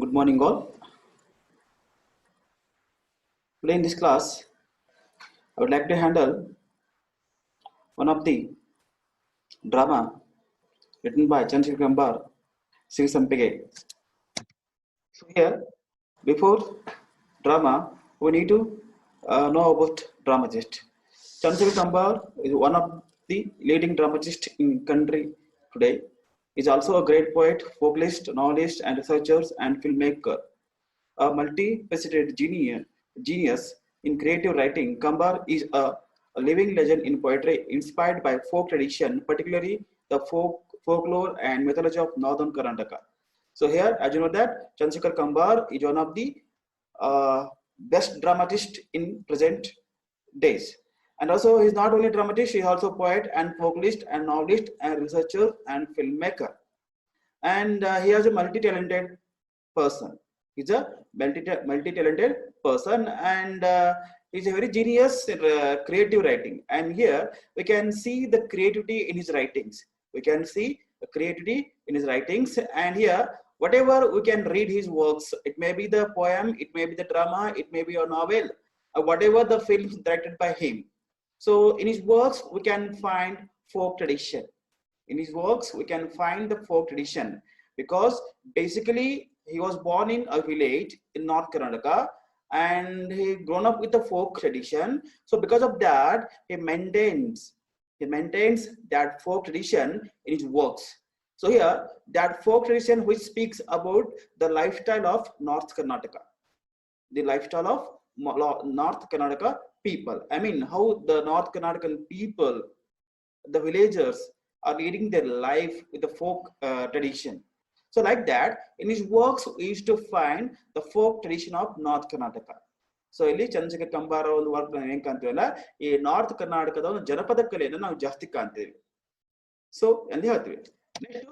Good morning, all. Today in this class, I would like to handle one of the drama written by Chandrasekhar Kambar, Sri Sampige. So here, before drama, we need to know about dramatist. Chandrasekhar Kambar is one of the leading dramatists in country today. Is also a great poet, vocalist, novelist, and researcher and filmmaker. A multifaceted genius in creative writing, Kambar is a living legend in poetry inspired by folk tradition, particularly the folklore and mythology of northern Karnataka. So here, as you know that, Chandrasekhar Kambar is one of the uh, best dramatist in present days. And also, he's not only dramatist, he's also poet and vocalist and novelist and researcher and filmmaker. And he is a multi-talented person. He's a multi-talented person, and he's a very genius in creative writing. And here we can see the creativity in his writings. We can see the creativity in his writings, and here whatever we can read his works, it may be the poem, it may be the drama, it may be a novel, whatever the films directed by him. So in his works we can find folk tradition. In his works we can find the folk tradition, because basically he was born in a village in North Karnataka, and he grown up with the folk tradition. So because of that, he maintains that folk tradition in his works. So here, that folk tradition which speaks about the lifestyle of North Karnataka, the lifestyle of North Karnataka people. I mean, how the North Karnataka people, the villagers, are leading their life with the folk tradition. So like that, in his works, we used to find the folk tradition of North Karnataka. So ಇಲ್ಲಿ ಚಂದ್ರಶೇಖರ್ ಕಂಬಾರ ಒಂದು work ನಾವು ಏನ್ ಕಾಣ್ತೀವಲ್ಲ, ಈ north ಕರ್ನಾಟಕದ ಒಂದು ಜನಪದ ಕಲೆಯನ್ನು ನಾವು ಜಾಸ್ತಿ ಕಾಣ್ತೀವಿ. ಸೊ ಎಂದು ಹೇಳ್ತೀವಿ. Next,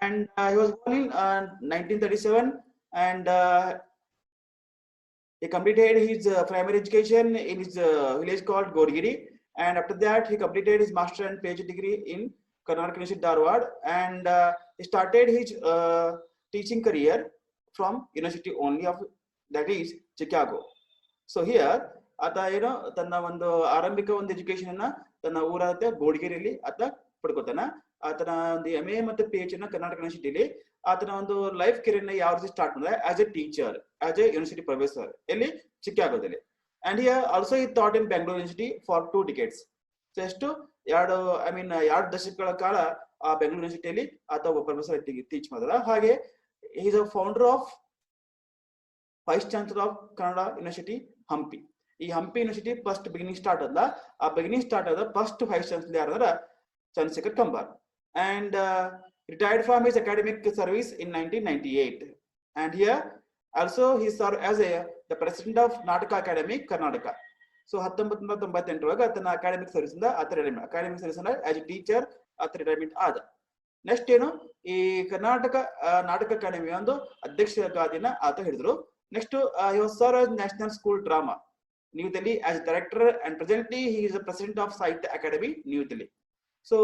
and he was born in 1937, and he completed his primary education in his village called Godgiri, and after that he completed his master and PhD degree in Karnataka University Dharwad, and he started his teaching career from university only of, that is, Chicago. So here ಆತ ಏನೋ ತನ್ನ ಒಂದು ಆರಂಭಿಕ ಒಂದು education ಅನ್ನ ತನ್ನ ಊರಾದ ಗೋಡಗೇರಿಯಲ್ಲಿ ಆತ ಪಡ್ಕೋತಾನ. ಆತನ ಒಂದು MA ಮತ್ತು PhD ಕರ್ನಾಟಕ ಯೂನಿವರ್ಸಿಟಿಲಿ ಆತನ ಒಂದು ಲೈಫ್ ಕೆರಿಯರ್ ನ ಯಾವ ರೀತಿ ಸ್ಟಾರ್ಟ್ ಮಾಡಿದ್ರೆ as a teacher, as A university professor ಎಲ್ಲಿ ಚಿಕಾಗೋದಲ್ಲಿ. ಅಂಡ್ ಹಿಯರ್ ಆಲ್ಸೋ ಈ thought in Bengaluru university for 2 decades. So ಎಷ್ಟು ಎರಡು ದಶಕಗಳ ಕಾಲ ಆ ಬೆಂಗಳೂರು ಯೂನಿವರ್ಸಿಟಿಯಲ್ಲಿ ಆತ ಒಬ್ಬ ಪ್ರೊಫೆಸರ್ ಟೀಚ್ ಮಾಡಿದ್ರ. ಹಾಗೆ is a founder of vice chancellor of Kannada university Hampi. ಈ Hampi university first beginning start ಅದ, ಆ ಬಿಗಿನಿಂಗ್ ಸ್ಟಾರ್ಟ್ ಆದ ಫಸ್ಟ್ ವೈಸ್ ಚಾನ್ಸಲರ್ ಯಾರಾದ್ರ Chandrashekhar Kambar. And retired from his academic service in 1998. And here also he served as the president of Nataka Academy Karnataka. So 1998 ಒಳಗೆ ತನ್ನ academic service ಇಂದ academic service as a teacher retirement ಆದ. Next ಏನು, ಈ Karnataka Nataka academy ಒಂದು ಅಧ್ಯಕ್ಷ ಗಾದಿನ ಆತ ಹಿಡಿದ್ರು. Next he was served as National School Drama New Delhi as director, and presently he is the president of Sahitya Academy New Delhi. So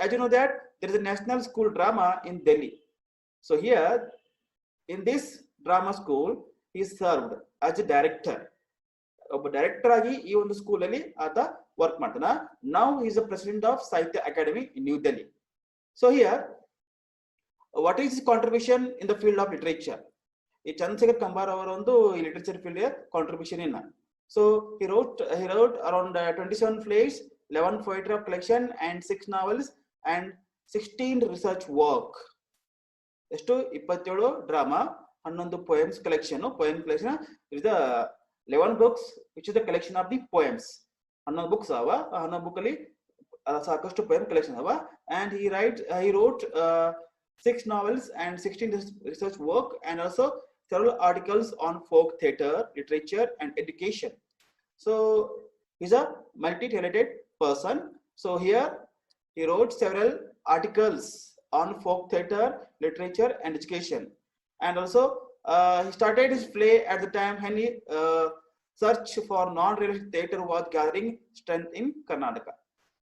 as you know that there is a National School Drama in Delhi. So here in this drama school he served as a director. ಒಬ್ಬ director ಆಗಿ ಈ ಒಂದು school ಅಲ್ಲಿ ಆತ work ಮಾಡ್ತಾನ. Now he is the president of Sahitya Academy in New Delhi. So here what is his contribution in the field of literature? ಈ ಚಂದ್ರಶೇಖರ್ ಕಂಬಾರ್ ಅವರ ಒಂದು ಲಿಟರೇಚರ್ ಫೀಲ್ಡ್ ಕಾಂಟ್ರಿಬ್ಯೂಷನ್ ಏನ. So he wrote around 27 plays, 11 poetry of collection, and 6 novels, and 16 research work. ಎಷ್ಟು 27 drama, 11 poems collection. Poem collection is the 11 books which is the collection of the poems. 11 books ಅವ, 11 book ಅಲ್ಲಿ ಸಾಕಷ್ಟು poem collection ಅವ. And he wrote 6 novels and 16 research work, and also several articles on folk theatre, literature, and education. So he's a multi-talented person. So here he wrote several articles on folk theatre, literature, and education. And also he started his play at the time when he search for non-realistic theatre was gathering strength in Karnataka.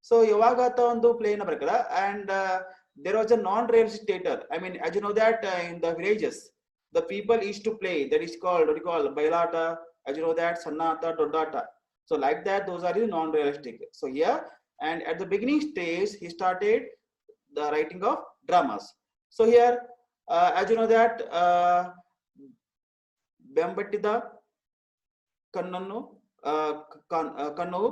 So yaವಾಗ ಆತ ಒಂದು play ನ ಬರ್ಕದ, and there was a non-realistic theatre. I mean, as you know that in the villages the people used to play. That is called, what do you call, bailata, as you know that, sannata, dodata. So like that, those are the non-realistic. So here, and at the beginning stage, he started the writing of dramas. So here, as you know that, Bembattida Kannanu, Kannu,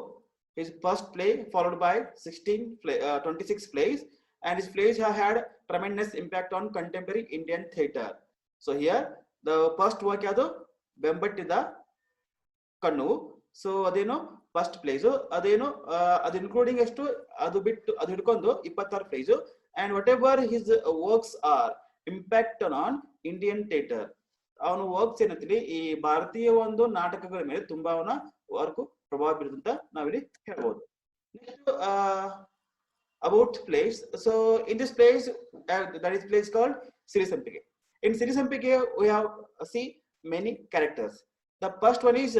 his first play, followed by 26 plays, and his plays have had tremendous impact on contemporary Indian theatre. So here, the first work yadu Bembattida Kannu. So adeno first plays, adeno ad including estu adu bittu adu hidkondo 26 plays, and whatever his works are impact on Indian theatre. ಅವನು works ಏನಂತೀವಿ ಈ ಭಾರತೀಯ ಒಂದು ನಾಟಕಗಳ ಮೇಲೆ ತುಂಬಾ ಅವನ work ಪ್ರಭಾವ ಬೀರುತ್ತಂತ ನಾವಿಲ್ಲಿ ಹೇಳ್ಬೋದು. Next about plays. So in this plays, that is place called Sirisampige. In Sirisampige, we have see many characters. The first one is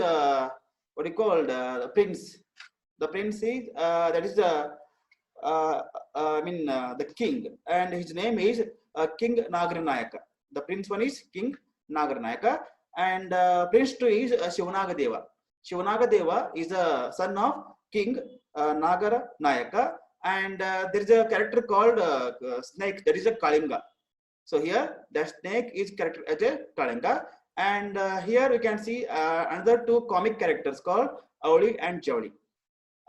what you call the prince. The prince is that is the the king, and his name is King Nagaranayaka. The prince one is King Nagaranayaka, and Prince 2 is Shivanagadeva. Shivanagadeva is the son of King Nagaranayaka, and there is a character called snake, that is a Kalinga. So here the snake is character as a Kalinga, and here we can see another two comic characters called Avli and Javli.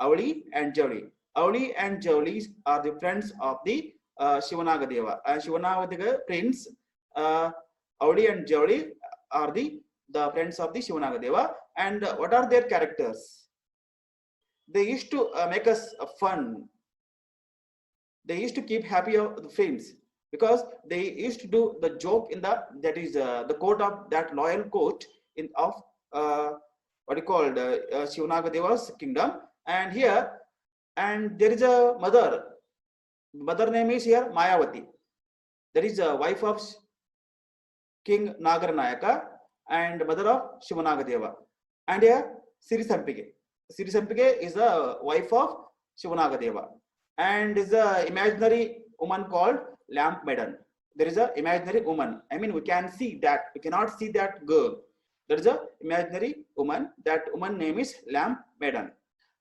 Avli and Javli. Avli and Javli are the friends of the Shivanagadeva. Shivanagadeva prince Avli and Javli are the friends of the Shivanagadeva, and what are their characters? They used to make us fun. They used to keep happy of the friends, because they used to do the joke in that is the court of that loyal court in of what you called Shivanaгаdeva's kingdom. And here, and there is a mother name is here Mayavati. That is a wife of King Nagaranayaka and mother of Shivanagadeva. And here Sirisampige. Sirisampige is the wife of Shivanagadeva, and is a imaginary woman called Lamp Maiden. There is a imaginary woman. I mean, we can see that, we cannot see that girl. There is a imaginary woman. That woman name is Lamp Maiden.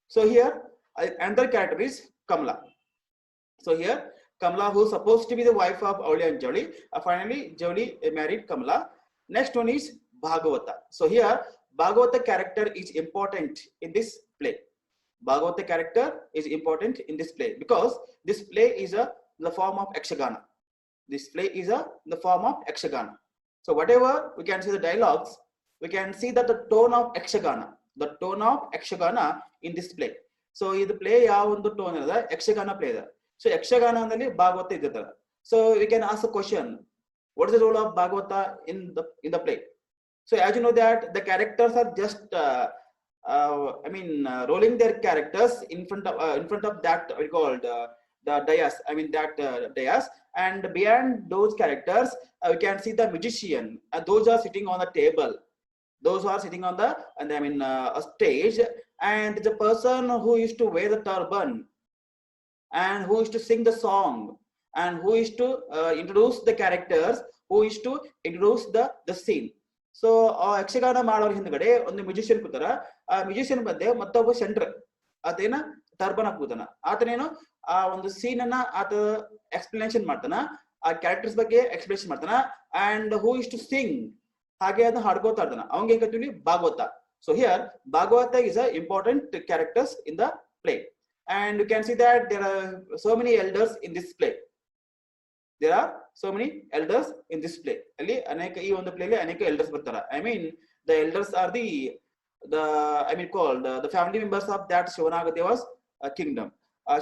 So here another character is Kamla. So here Kamla, who is supposed to be the wife of Avli and Javli, finally Javli married Kamla. Next one is Bhagavata. So here Bhagavata character is important in this play. Bhagavata character is important in this play because this play is the form of Yakshagana. This play is the form of Yakshagana. So whatever we can see the dialogues, we can see that the tone of Yakshagana in this play. So in the play ಯಾವ ಒಂದು tone ಇದೆ Yakshagana play ಇದೆ. So Yakshagana andali Bhagavata iddatala. So we can ask a question, what is the role of Bhagavata in the play? So as you know that the characters are just rolling their characters in front of that we called the dais. Dais, and beyond those characters we can see the magician. Those are sitting on the table. Those are sitting on a stage, and the person who used to wear the turban, and who is to sing the song, and who is to introduce the characters, who is to introduce the scene. So Yakshagana ಮಾಡೋರ ಹಿಂದ್ಗಡೆ ಒಂದು musician ಕೂತಾರ. ಆ musician ಮಧ್ಯೆ ಮತ್ತೊಬ್ಬ centre ಆತೇನ turban ಹಾಕುತ್ತಾನ. ಆತನೇನು ಆ ಒಂದು scene ಅನ್ನ ಆತ ಎಕ್ಸ್ಪ್ಲನೇಷನ್ ಮಾಡ್ತಾನ, ಆ ಕ್ಯಾರೆಕ್ಟರ್ಸ್ ಬಗ್ಗೆ ಎಕ್ಸ್ಪ್ಲನೇಷನ್ ಮಾಡ್ತಾನ, and who is to sing, ಹಾಗೆ ಅದನ್ನ ಹಾಡ್ಕೋತಾ ಇರ್ತಾನ. ಅವಂಗೆ ಕತ್ತೀವಿ Bhagavata. So here Bhagavata is a important characters in the play, and you can see that there are so many elders in this play. There are so many elders in this play. ಅಲ್ಲಿ ಅನೇಕ ಈ ಒಂದು ಪ್ಲೇ ಅಲ್ಲಿ ಅನೇಕ elders ಬರ್ತಾರ. The elders are called the family members of that Shivanagadevas kingdom.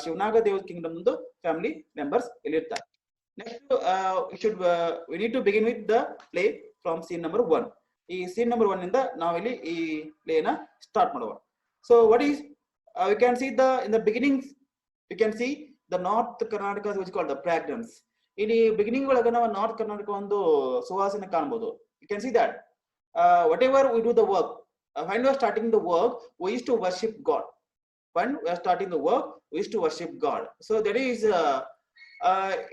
Shivanagadeva kingdom ಒಂದು family members ಇಲ್ಲಿ ಇರ್ತಾರೆ. Next we need to begin with the play from scene number 1. ಈ scene number 1 ಇಂದ ನಾವು ಇಲ್ಲಿ ಈ play ನ ಸ್ಟಾರ್ಟ್ ಮಾಡುವ. So what is we can see in the beginning we can see the North Karnataka, which is called the fragrance. In the beginning ಒಳಗ ನಾವು North Karnataka ಒಂದು ಸುವಾಸನೆ ಕಾಣಬಹುದು. You can see that whatever we do the work, when we are starting the work, we used to worship God. When we are starting the work, we used to worship God. So that is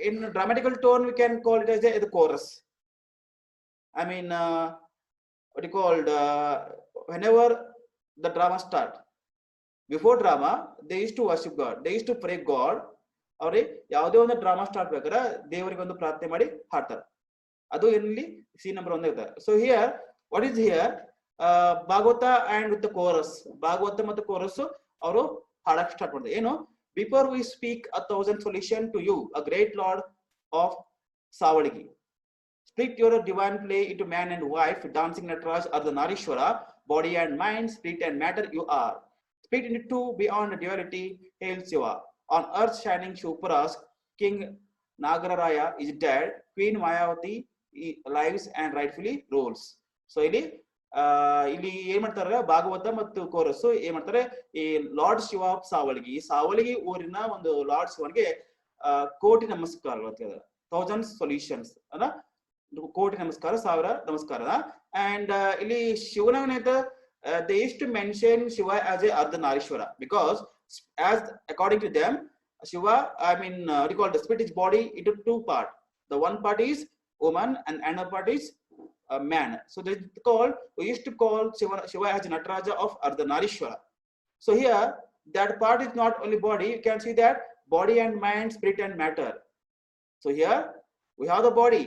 in dramatical tone we can call it as the chorus. I mean, what you called, whenever the drama start, before drama, they used to worship God, they used to pray God. ಅವ್ರಿ ಯಾವುದೇ ಒಂದು drama start ಬೇಕಾದ್ರೆ ದೇವರಿಗೆ ಒಂದು ಪ್ರಾರ್ಥನೆ ಮಾಡಿ ಹಾಡ್ತಾರೆ. ಅದು ಇಲ್ಲಿ ಸೀನ್ ನಂಬರ್ 1 ಇರ್ತಾರೆ. So here what is here, Bhagavata and with chorus, Bhagavata ಮತ್ತು ಕೋರಸ್ ಅವರು ಹಾಡಕ್ ಸ್ಟಾರ್ಟ್ ಮಾಡಿದ್ರು. ಏನು, before we speak 1,000 salutation to you, a great lord of Savalagi, split your divine play into man and wife, dancing Nataraj Ardhanarishwara, body and mind, spirit and matter you are. Split into two beyond duality, hail Shiva. On earth shining Shuparas, King Nagararaya is dead, Queen Mayavati lives and rightfully rules. So ಇಲ್ಲಿ ಏನ್ ಮಾಡ್ತಾರೆ, ಭಾಗವತ ಮತ್ತು chorus ಏನ್ ಮಾಡ್ತಾರೆ, ಈ lord Shiva Savalagi, Savalagi ಊರಿನ ಒಂದು lord ಶಿವನಿಗೆ ಕೋಟಿ ನಮಸ್ಕಾರಗಳು ಅಂತ ಹೇಳಿದ್ರೆ, 1000 ಸೊಲ್ಯೂಷನ್ಸ್ ಅಲ್ಲ, ಕೋಟಿ ನಮಸ್ಕಾರ, 1000 ನಮಸ್ಕಾರ. ಅಂಡ್ ಇಲ್ಲಿ ಶಿವನ they used to mention Shiva as a Ardhanarishwara because as according to them, Shiva, I mean, what you call the spirit is body into two part. The one part is woman and another part is man. So they called, we used to call Shiva as Nataraja of Ardhanarishwara. So here that part is not only body, you can see that body and mind, spirit and matter. So here we have the body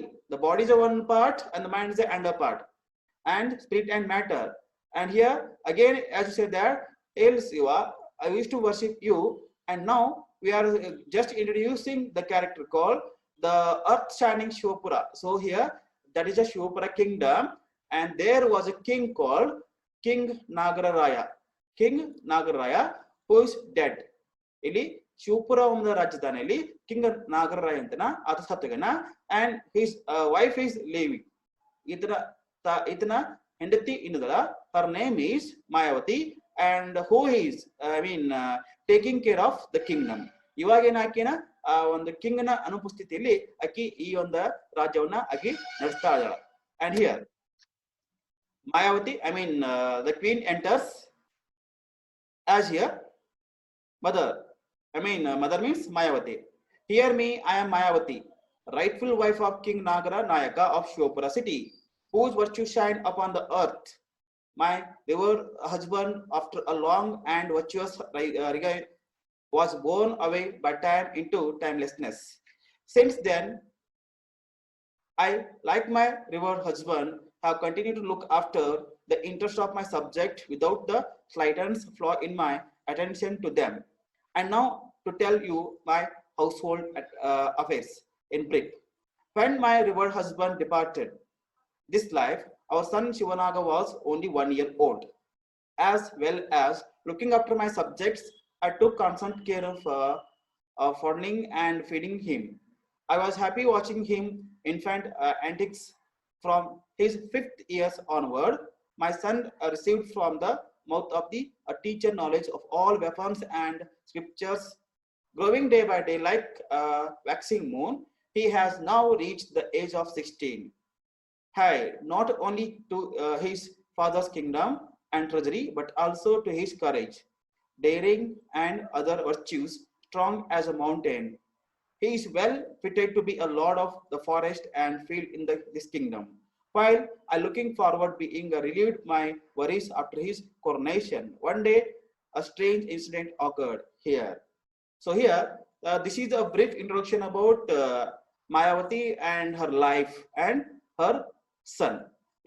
is the one part and the mind is the another part, and spirit and matter. And here again, as you said that, El Shiva, I used to worship you, and now we are just introducing the character called the earth shining Shivapura. So here that is a Shivapura kingdom, and there was a king called King Nagararaya. King Nagararaya who is dead. ಇಲ್ಲಿ ಶಿವಪುರ ಒಂದು ರಾಜಧಾನಿಯಲ್ಲಿ king Nagaraya ಅಂತನ ಆತ ಸತ್ತಗನ, and his wife is Levi. ಇದನ ಹೆಂಡತಿ ಇನ್ನದಳ, her name is Mayavati, and who is taking care of the kingdom. ಇವಾಗ ಏನಾಕಿನ ಆ ಒಂದು king ನ ಅನುಪಸ್ಥಿತಿಯಲ್ಲಿ ಅಕ್ಕಿ ಈ ಒಂದು ರಾಜ್ಯವನ್ನ ಅಕ್ಕಿ ನಡೆಸ್ತಾ ಇದ್ದಾಳ. And here Mayavati, the queen enters as here mother. Mother means Mayavati. Hear me, I am Mayavati, rightful wife of King Nagara Nayaka of Shivapura city, whose virtue shine upon the earth. My revered husband, after a long and virtuous regime, was borne away by time into timelessness. Since then, I, like my revered husband, have continued to look after the interest of my subject without the slightest flaw in my attention to them. And now to tell you my household affairs in brief. When my revered husband departed this life, our son Shivanaga was only 1 year old. As well as looking after my subjects, I took constant care of fondling and feeding him. I was happy watching him infant antics. From his 5th year onward, my son received from the mouth of the teacher knowledge of all weapons and scriptures. Growing day by day like a waxing moon, he has now reached the age of 16. Hey, not only to his father's kingdom and treasury, but also to his courage, daring, and other virtues, strong as a mountain. He is well fitted to be a lord of the forest and field in this kingdom. While I looking forward being relieved my worries after his coronation, one day a strange incident occurred here. So here, this is a brief introduction about Mayavati and her life and her son.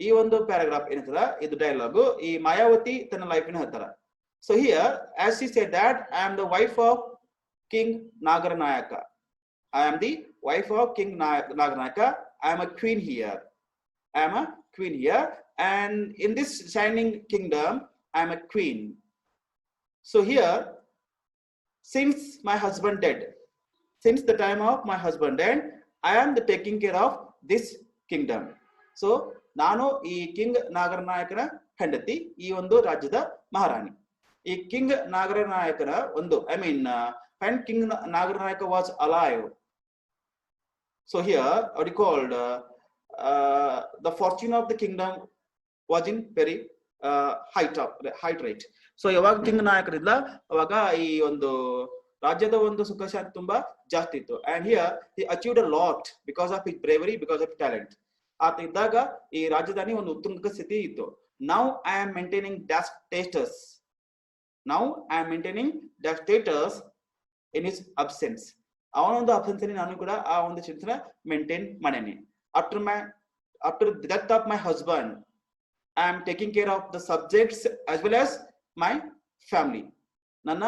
ಈ ಒಂದು paragraph ಏನಂತದ, ಇದು dialogue. ಈ ಮಾಯಾವತಿ ತನ್ನ life ನ ಹೇಳ್ತಾರ. So here, as she said that I am the wife of King Nagaranayaka. I am the wife of King Nagaranayaka. I am a queen here. I am a queen here, and in this shining kingdom, I am a queen. So here, since my husband dead, since the time of my husband dead, I am the taking care of this kingdom. So ನಾನು ಈ king ನಾಗರನಾಯಕನ ಹೆಂಡತಿ, ಈ ಒಂದು ರಾಜ್ಯದ ಮಹಾರಾಣಿ. ಈ king ನಾಗರನಾಯಕನ ಒಂದು when King Nagaranayaka was alive, so here what you called the fortune of the kingdom was in very height rate. So ಯಾವಾಗ king ನಾಯಕರಿಲ್ಲ ಅವಾಗ ಈ ಒಂದು ರಾಜ್ಯದ ಒಂದು ಸುಖ ಶಾಂತಿ ತುಂಬಾ ಜಾಸ್ತಿ ಇತ್ತು. And here he achieved a lot because of his bravery, because of talent. ಆತ ಇದ್ದಾಗ ಈ ರಾಜಧಾನಿ ಒಂದು ಉತ್ತುಂಗ ಸ್ಥಿತಿ ಇತ್ತು. Now I am maintaining dash status. Now I am maintaining dash status in his absence. ಅವನ ಒಂದು ಅಬ್ಸೆನ್ಸ್ ಅಲ್ಲಿ ನಾನು ಕೂಡ ಆ ಒಂದು ಚಿಂತನೆ ಮೇಂಟೈನ್ ಮಾಡೇನಿ. after the death of my husband, I am taking care of the subjects as well as my family. ನನ್ನ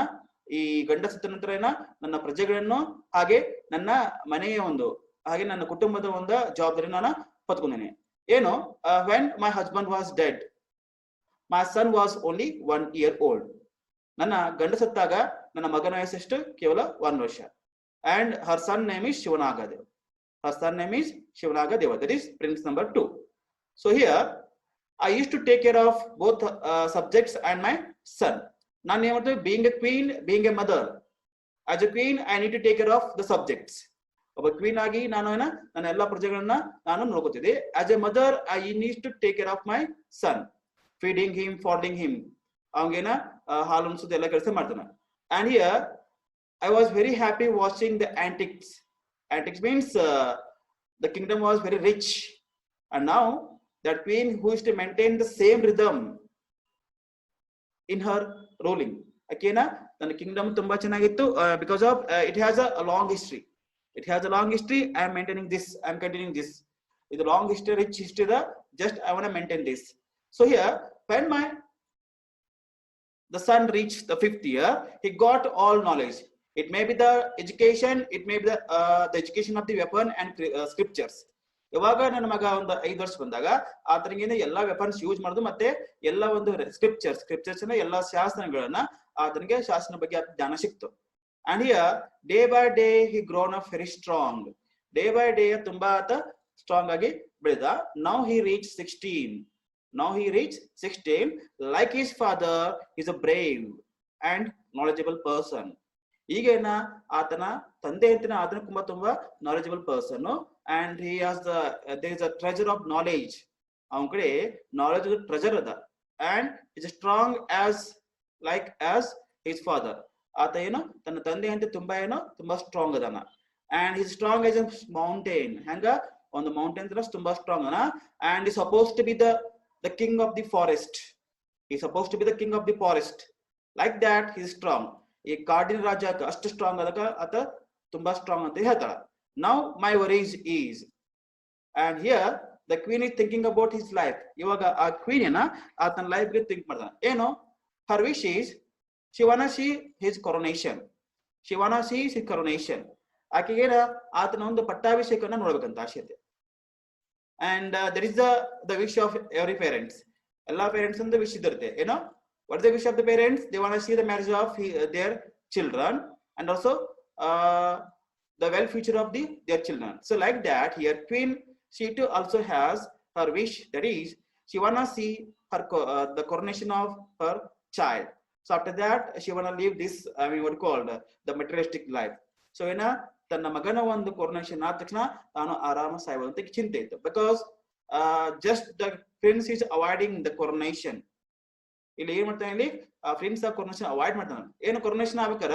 ಈ ಗಂಡ ಸತ್ತ ನಂತರ ನನ್ನ ಪ್ರಜೆಗಳನ್ನು ಹಾಗೆ ನನ್ನ ಮನೆಯ ಒಂದು ಹಾಗೆ ನನ್ನ ಕುಟುಂಬದ ಒಂದು ಜವಾಬ್ದಾರಿ ನಾನು ಹೊತ್ಕೊಂಡಿನಿ. ಏನು, when my husband was dead, my son was only 1 year old. ನನ್ನ ಗಂಡ ಸತ್ತಾಗ ನನ್ನ ಮಗನ ವಯಸ್ಸೆಷ್ಟು? ಕೇವಲ 1 ವರ್ಷ. And her son name is Shivanagadev. Her son name is Shivanagadev. That is prince number 2. So here I used to take care of both subjects and my son. ನಾನು ಏನು ಮಾಡ್ತೇವೆ, being a queen, being a mother, as a queen I need to take care of the subjects. ಒಬ್ಬ queen ಆಗಿ ನಾನು ನನ್ನ ಎಲ್ಲಾ ಪ್ರಜೆಗಳನ್ನ ನಾನು ನೋಡ್ಕೋತಿದ್ದೆ. As a mother I need to take care of my son, feeding him, fondling him, ಅವಂಗೇನ ಹಾಲು ಉಣಿಸೋದು ಎಲ್ಲ ಕೆಲಸ ಮಾಡ್ತಾನೆ. And here I was very happy watching the antics. Antics means the kingdom was very rich, and now that queen who is to maintain the same rhythm in her ruling, akena ನನ್ನ Kingdom ತುಂಬಾ ಚೆನ್ನಾಗಿತ್ತು. Because of it has a long history. It has a long history. I am maintaining this. I am continuing this. With a long history, rich history, just I want to maintain this. So here, when the son reached the 5th year, he got all knowledge. It may be the education, it may be the education of the weapon and scriptures. ಇವಾಗ ನನ್ನ ಮಗ ಒಂದು 5 ವರ್ಷ ಬಂದಾಗ ಆತನಿಗೆ ಎಲ್ಲಾ weapons use ಮಾಡೋದು ಮತ್ತೆ ಎಲ್ಲಾ ಒಂದು ಸ್ಕ್ರಿಪ್ಚರ್ಸ್ ಎಲ್ಲಾ ಶಾಸನಗಳನ್ನ ಆತನಿಗೆ ಶಾಸನ ಬಗ್ಗೆ ಜ್ಞಾನ ಸಿಕ್ತು. And here day by day he grown up very strong. Day by day ತುಂಬಾ ಆತ ಸ್ಟ್ರಾಂಗ್ ಆಗಿ ಬೆಳೆದ. Now he reached 16. Like his father, he is a brave and knowledgeable person. ಈಗೇನ ಆತನ ತಂದೆ ಅಂತಿನ ಆತನ ತುಂಬಾ knowledgeable person, and he has there is a treasure of knowledge. ಅವನ ಕಡೆ knowledge treasure ಅದ, and is strong as his father. ಆತ ಏನು ತನ್ನ ತಂದೆ ಅಂತ ತುಂಬಾ ಸ್ಟ್ರಾಂಗ್ ಅದಾನ. And his strong as a mountain. ಹೆಂಗ ಒಂದು ಮೌಂಟೇನ್ ತುಂಬಾ ಸ್ಟ್ರಾಂಗ್ ಅನ. ಅಂಡ್ ಈ suppose to be the king of the forest. Like that he is strong. ಈ ಕಾಡಿನ ರಾಜ ಅಷ್ಟು ಸ್ಟ್ರಾಂಗ್ ಆದಾಗ ಆತ ತುಂಬಾ ಸ್ಟ್ರಾಂಗ್ ಅಂತ ಹೇಳ್ತಾಳ. Now my worries is, and here the queen is thinking about his life. ಇವಾಗ ಆ ಕ್ವೀನ್ ಏನ ಆತನ ಲೈಫ್ ಗೆ ಥಿಂಕ್ ಮಾಡ್ತಾನ. ಏನು, her wish is she wanna see his coronation. ಆಕೆಗೆ ಆತನ ಒಂದು ಪಟ್ಟಾಭಿಷೇಕವನ್ನ ನೋಡ್ಬೇಕಂತ ಆಸೆ ಇದೆ. And that is the wish of every parents. ಎಲ್ಲಾ ಪೇರೆಂಟ್ಸ್ ಒಂದು ವಿಶ್ ಇರುತ್ತೆ. ಏನೋ, what is the wish of the parents? They want to see the marriage of their children and also the well future of their children. So like that here queen, she too also has her wish, that is she wanna see her the coronation of her child. So after that she wanna live this, I mean what called the materialistic life. So ena tanna magana ಒಂದು coronation ಆದ ತಕ್ಷಣ ತಾನು ಆರಾಮ ಸಾಯುವಂತ ಚಿಂತೆ ಇತ್ತು. Because just the prince is avoiding the coronation. ಇಲ್ಲಿ ಏನ್ ಮಾಡ್ತಾನೆ, ಇಲ್ಲಿ ಪ್ರಿನ್ಸ್ ಆ coronation ಅವಾಯ್ಡ್ ಮಾಡ್ತಾನೆ. ಏನು coronation ಆಗ್ಬೇಕಾರ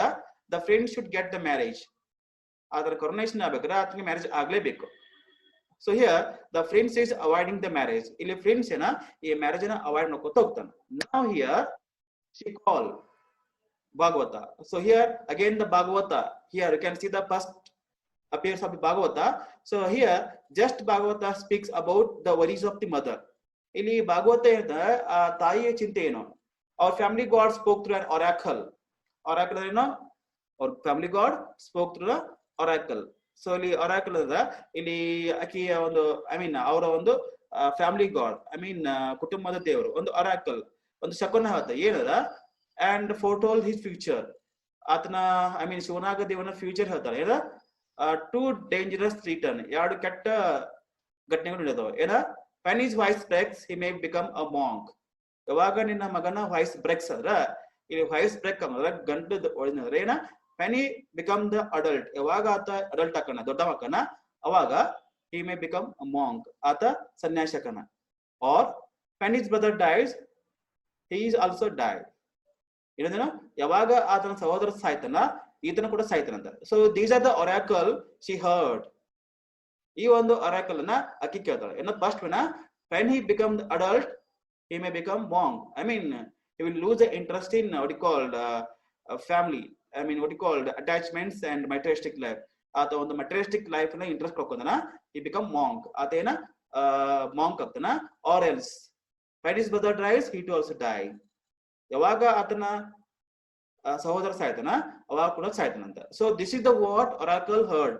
the prince should get the marriage. ಅದರ coronation ಆಗ್ಬೇಕಾರ ಆತನಿಗೆ ಮ್ಯಾರೇಜ್ ಆಗ್ಲೇಬೇಕು. So here the prince is avoiding the marriage. ಇಲ್ಲಿ ಪ್ರಿನ್ಸ್ ಏನ ಈ ಮ್ಯಾರೇಜ್ ನ ಅವಾಯ್ಡ್ ಮಾಡ್ಕೊತ ಹೋಗ್ತಾನೆ. Now here she called Bhagavata. So here again the Bhagavata, here you can see the first appearance of the Bhagavata. So here just Bhagavata speaks about the worries of the mother. ಇಲ್ಲಿ ಭಾಗವತ ಹೇಳ್ತಾ ಆ ತಾಯಿಯ ಚಿಂತೆ ಏನು. Our family god spoke through an oracle. Oracle ಏನೋ, our family god spoke through the oracle. So ಇಲ್ಲಿ oracle ಅದ, ಇಲ್ಲಿ ಆಕೆಯ ಒಂದು ಐ ಮೀನ್ ಅವರ ಒಂದು ಫ್ಯಾಮಿಲಿ ಗಾಡ್, ಐ ಮೀನ್ ಕುಟುಂಬದ ದೇವರು ಒಂದು oracle ಒಂದು ಶಕುನ ಹೇಳ್ತ ಏನದ, ಅಂಡ್ ಫೋರ್ಟೋಲ್ ಹಿಸ್ ಫ್ಯೂಚರ್. ಆತನ ಐ ಮೀನ್ ಶಿವನಾಗ ದೇವನ ಫ್ಯೂಚರ್ ಹೇಳ್ತಾರೆ. ಏನ, 2 ಡೇಂಜರಸ್ ರಿಟರ್ನ್, 2 ಕೆಟ್ಟ ಘಟನೆಗಳು ನಡೆದವು. ಏನ, when his voice breaks he may become a monk. ಯಾವಾಗ ನಿನ್ನ ಮಗನ ವಾಯ್ಸ್ ಬ್ರೇಕ್ಸ್ ಅದ್ರ, ಇಲ್ಲಿ ವಾಯ್ಸ್ ಬ್ರೇಕ್ ಅಂದ್ರೆ ಗಂಟದ ಒಳಗಿನ ಏನ, when he become the adult, ಯಾವಾಗ ಆತ ಅಡಲ್ಟ್ ಹಾಕನ ದೊಡ್ಡ ಮಕ್ಕನ ಅವಾಗ he may become a monk, ಆತ ಸನ್ಯಾಸಕನ. or when his brother dies he is also died. ಏನಂದ್ರೆ ಯಾವಾಗ ಆತನ ಸಹೋದರ ಸಾಯ್ತಾನ ಈತನ ಕೂಡ ಸಾಯ್ತಾನಂತ. So these are the oracle she heard. ಈ ಒಂದು oracle ನ ಅಕ್ಕಿ ಕೇಳ್ತಾಳೆ. ಇನ್ನು first when he becomes adult, he may become monk. I mean, he will lose the interest in what you called family. I mean, what you called attachments and materialistic life. ಆತ ಒಂದು materialistic life ನ interest ಕೊಡ್ಕೊಂಡನ, he become monk. ಆತೇನ monk ಆಗ್ತಾನ. Or else when his brother dies, he too also die. ಯಾವಾಗ ಆತನ ಸಹೋದರ ಸಾಯ್ತಾನ ಅವಾಗ ಕೂಡ ಸಾಯ್ತಾನಂತ. So this is the what oracle heard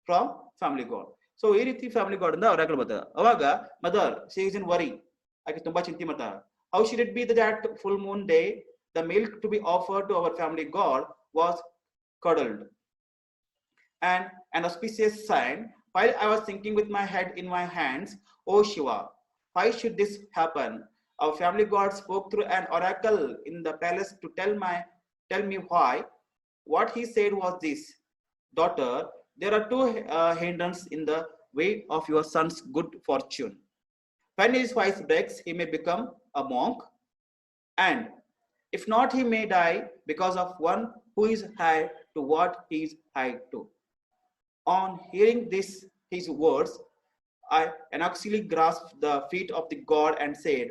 from family god. ಸೊ ಈ ರೀತಿ ಫ್ಯಾಮಿಲಿ ಗಾಡ್ ಇಂದ oracle ಬರ್ತದ. ಅವಾಗ mother she is in worry, ಆಕೆ ತುಂಬಾ ಚಿಂತೆ ಮಾಡ್ತಾಳ. How should it be that full moon day the milk to be offered to our family god was curdled and an auspicious sign, while I was thinking with my head in my hands, oh Shiva, why should this happen? Our family god spoke through an oracle in the palace to tell me why. What he said was this: daughter, there are two hindrances in the way of your son's good fortune. When his wife breaks, he may become a monk, and if not, he may die because of one who is hired to what he is hired to. On hearing his words, I anxiously grasped the feet of the god and said,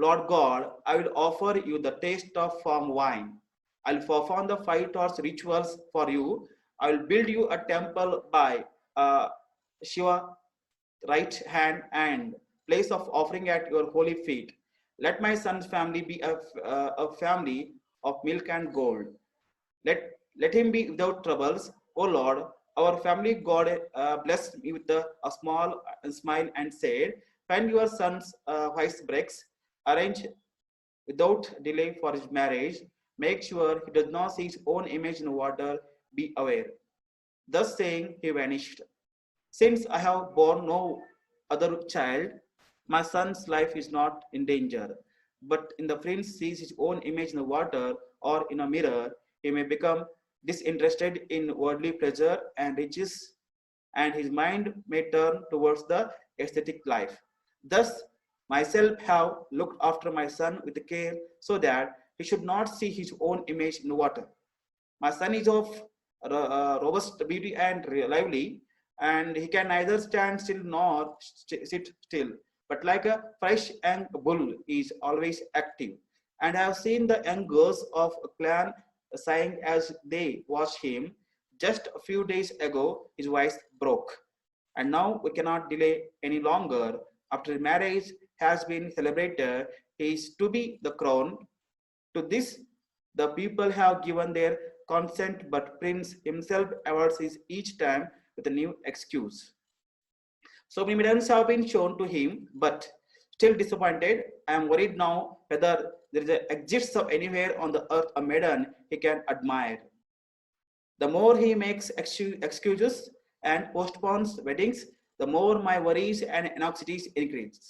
Lord God, I will offer you the taste of farm wine. I'll perform the 5 torch rituals for you. I will build you a temple by Shiva right hand and place of offering at your holy feet. Let my son's family be a family of milk and gold. Let him be without troubles. Oh Lord, our family god blessed me with a small smile and said, when your son's wife breaks, arrange without delay for his marriage. Make sure he does not see his own image in the water. Be aware. Thus saying, he vanished. Since I have borne no other child, my son's life is not in danger. But in the prince sees his own image in the water or in a mirror, he may become disinterested in worldly pleasure and riches, and his mind may turn towards the aesthetic life. Thus, myself have looked after my son with care so that he should not see his own image in the water. My son is of robust beauty and lively, and he can neither stand still nor sit still, but like a fresh young bull is always active. And I have seen the young girls of a clan sighing as they watch him. Just a few days ago, his voice broke, and now we cannot delay any longer. After marriage has been celebrated, he is to be the crown. To this, the people have given their consent, but Prince himself awards his each time with a new excuse. So many maidens have been shown to him, but still disappointed. I am worried now whether there exists anywhere on the earth a maiden he can admire. The more he makes excuses and postpones weddings, the more my worries and anxieties increase.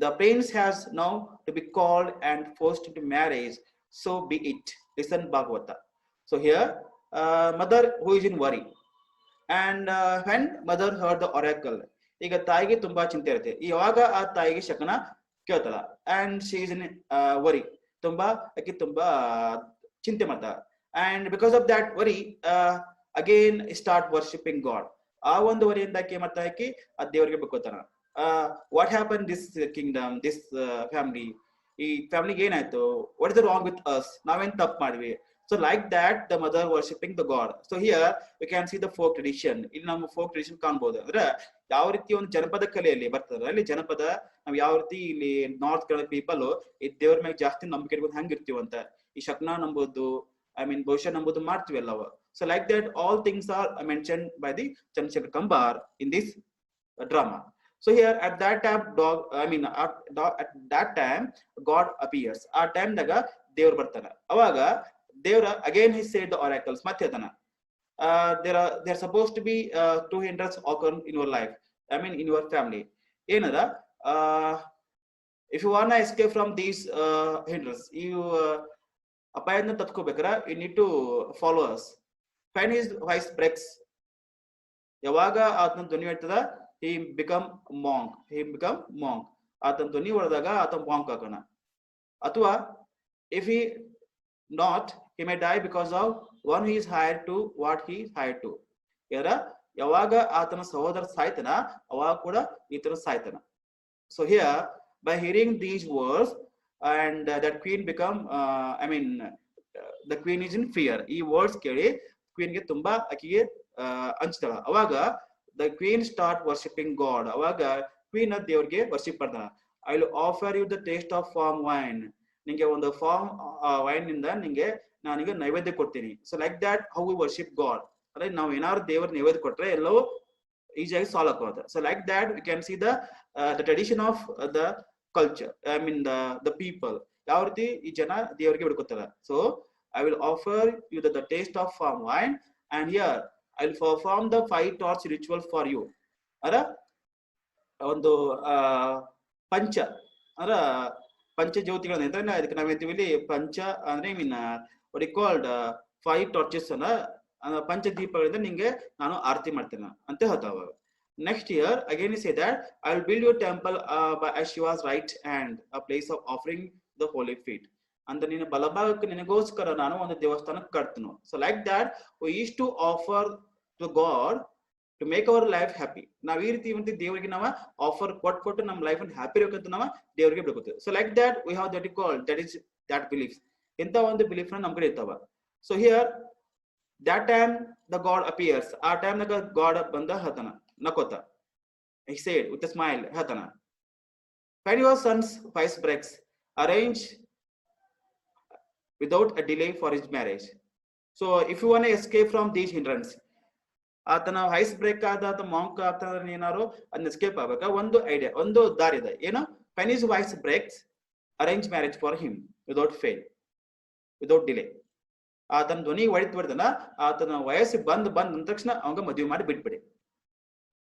The prince has now to be called and forced into marriage, so be it. Listen Bhagavata. So here, mother who is in worry. And when mother heard the oracle, ಈಗ ತಾಯಿಗೆ ತುಂಬಾ ಚಿಂತೆ ಇರುತ್ತೆ. ಇವಾಗ ಆ ತಾಯಿಗೆ ಶಕನ ಕೇಳ್ತಾಳ, and she is in worry. ಆಕೆ ತುಂಬಾ ಚಿಂತೆ ಮಾಡ್ತಾಳ. And because of that worry, again start worshipping God. ಆ ಒಂದು ವರಿಯಿಂದ ಆಕೆ ಮತ್ತೆ ಆಕೆ ಆ ದೇವರಿಗೆ ಬೇಕೋತಾನ. What happened this kingdom, this family, ಈ ಫ್ಯಾಮಿಲಿಗೆ ಏನಾಯ್ತು, what is wrong with us, ನಾವೇನ್ ತಪ್ಪು ಮಾಡಿವಿ. So like that, the mother worshipping the god. So here we can see the folk tradition. ಇಲ್ಲಿ ನಮ್ಮ folk tradition ಕಾಣಬಹುದು. ಅಂದ್ರೆ ಯಾವ ರೀತಿ ಒಂದು ಜನಪದ ಕಲೆಯಲ್ಲಿ ಬರ್ತದೆ, ಅಲ್ಲಿ ಜನಪದ ನಾವು ಯಾವ ರೀತಿ ಇಲ್ಲಿ ನಾರ್ತ್ ಕನ್ನಡ ಪೀಪಲ್ ಈ ದೇವ್ರ ಮೇಲೆ ಜಾಸ್ತಿ ನಂಬಿಕೆ ಇಟ್ಕೊಂಡು ಹೆಂಗ್ ಇರ್ತೀವಂತ, ಈ ಶಕ್ನ ನಂಬೋದು, I mean ಭವಿಷ್ಯ ನಂಬೋದು ಮಾಡ್ತೀವಿ ಅಲ್ಲವ. So like that, all things are mentioned by the Chandrasekhar Kambar in this drama. So here at that time, at that time, God appears. ಆ ಟೈಮ್ ದಾಗ ದೇವ್ರು ಬರ್ತಾನ. ಅವಾಗ ದೇವ್ರ again he said the oracles. ಮತ್ತೆ ಹೇಳ್ತಾನ, there are supposed to be 2 hindrances occur in your life. I mean in your family. ಏನದ, if you wanna escape from these hindrances, you ಅಪಾಯನ ತಪ್ಕೋಬೇಕಾರ, you need to follow us. When his voice breaks, ಯಾವಾಗ ಆತನ ಧ್ವನಿ ಹೇಳ್ತದ, he become monk. ಆತನ ಧ್ವನಿ ಹೊಡೆದಾಗ ಆತ monk ಆಗೋಣ. ಅಥವಾ if he not, he may die because of one he is hired to what he is hired to. ಯಾರ ಯಾವಾಗ ಆತನ ಸಹೋದರ ಸಾಯ್ತಾನ ಅವಾಗ ಕೂಡ ಈತನ ಸಾಯ್ತಾನ. So here by hearing these words and that queen become the queen is in fear. ಈ words ಕೇಳಿ ಕ್ವೀನ್ ಗೆ ತುಂಬಾ ಆಕೆಗೆ ಅಂಚ್ತಾಳ. ಅವಾಗ the queen start worshipping God. ಅವಾಗ ಕ್ವೀನ್ ದೇವ್ರಿಗೆ ವರ್ಷಿಪ್ ಮಾಡ್ತಾಳ. I will offer you the taste of farm wine. ನಿಂಗೆ ಒಂದು ಫಾರ್ಮ್ ವೈನ್ ನಿಂದ ನಾನೀಗ ನೈವೇದ್ಯ ಕೊಡ್ತೀನಿ. So like that how we worship god. ಅಂದ್ರೆ ನಾವು ಏನಾದ್ರು ದೇವರ ನೈವೇದ್ಯ ಕೊಟ್ರೆ ಎಲ್ಲವೂ ಈಸಿಯಾಗಿ ಸಾಲ್ವ್ ಆಗ್ತದೆ. So like that we can see the tradition of the culture, the people ಯಾವ ರೀತಿ ಈ ಜನ ದೇವರಿಗೆ ಬಿಡ್ಕೊತಾರೆ. So I will offer you the taste of farm wine and here I will perform the 5 torch ritual for you. ಅರ ಒಂದು ಪಂಚ ಅಂದ್ರ ಪಂಚಜ್ಯೋತಿಗಳನ್ನ ಅಂದ್ರೆ ಅದಕ್ಕೆ ನಾವ್ ಹೇಳ್ತೀವಿ ಇಲ್ಲಿ ಪಂಚ ಅಂದ್ರೆ what you called 5 torches ಅನ್ನ ಪಂಚದೀಪಗಳಿಂದ ನಿಂಗೆ ನಾನು ಆರತಿ ಮಾಡ್ತೇನೆ ಅಂತ ಹೇಳ್ತಾವ. Next year again say that I will build your temple by Shiva's right hand, a place of offering the holy feet. ಅಂದ್ರೆ ನಿನ್ನ ಬಲಭಾಗಕ್ಕೆ ನಿನಗೋಸ್ಕರ ನಾನು ಒಂದು ದೇವಸ್ಥಾನ ಕಟ್ತೇನೆ. So like that we use to offer to God to make our life happy. ನಾವ್ ಈ ರೀತಿ ದೇವರಿಗೆ ನಾವು ಆಫರ್ ಕೊಟ್ಟು ನಮ್ಮ ಲೈಫ್ ಅನ್ನು ಹ್ಯಾಪಿ ಇರಬೇಕಂತ ನಾವು ದೇವರಿಗೆ ಬಿಡ್ಕೊತೀವಿ. So like that we have that call that is that beliefs. ಇಂಥ ಒಂದು ಬಿಲೀಫ್ ನಮ್ ಕಡೆ ಇರ್ತಾವ. So here that time the God appears. ಆ ಟೈಮ್ ನಾಗ ಗಾಡ್ ಬಂದ ಹೇಳ್ತಾನ ನಕೋತ. He said with a smile ಹೇಳ್ತಾನ, when your son's vice breaks, arrange without a delay for his marriage. So if you want to escape from these hindrance, ಆತನ wise break ಆದ monk ಆಗ್ತದ ಏನಾರು ಅದನ್ನ ಎಸ್ಕೇಪ್ ಆಗ್ಬೇಕ ಒಂದು ಐಡಿಯಾ, ಒಂದು ದಾರಿ ಇದೆ. ಏನು? when his vice breaks, arrange marriage for him without fail, without delay. ಆತನ ಧ್ವನಿ ಹೊಡಿತು ಬಿಡ್ತಾನ, ಆತನ ವಯಸ್ಸು ಬಂದ್ ಅಂದ ತಕ್ಷಣ ಅವಂಗ ಮದುವೆ ಮಾಡಿ ಬಿಟ್ಬಿಡಿ.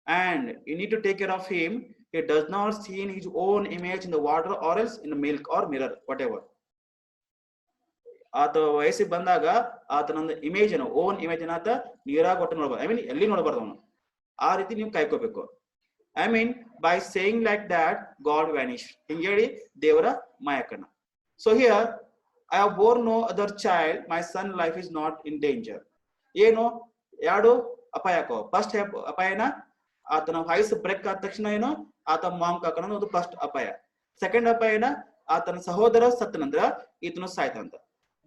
And you need to take care of him. he does not see in his own image in the water or else in the milk or mirror, whatever. ಆತ ವಯಸ್ಸಿಗೆ ಬಂದಾಗ ಆತನೊಂದು ಇಮೇಜ್ ಅನ್ನು ಓನ್ ಇಮೇಜ್ ಅನ್ನ ಆತ ನೀರಾಗ ಒಟ್ಟು ನೋಡ್ಬಾರ್ದು. ಎಲ್ಲಿ ನೋಡ್ಬಾರ್ದು ಅವನು. ಆ ರೀತಿ ನೀವು ಕಾಯ್ಕೋಬೇಕು. By saying like that God vanish. ಹಿಂಗೆ ಹೇಳಿ ದೇವರ ಮಾಯಕನ. So here I have born no other child, my son life is not in danger. ಏನು ಎರಡು ಅಪಾಯಕೋ. ಫಸ್ಟ್ ಅಪಾಯನ ಆತನ ವಯಸ್ ಬ್ರೇಕ್ ಆದ ತಕ್ಷಣ ಏನು ಆತ ಮಾಂಕ್ ಹಾಕೋಣ, ಒಂದು ಫಸ್ಟ್ ಅಪಾಯ. ಸೆಕೆಂಡ್ ಅಪಾಯನ ಆತನ ಸಹೋದರ ಸತ್ತನಂದ್ರ ಈತನು ಸಾಯ್ತಂತ.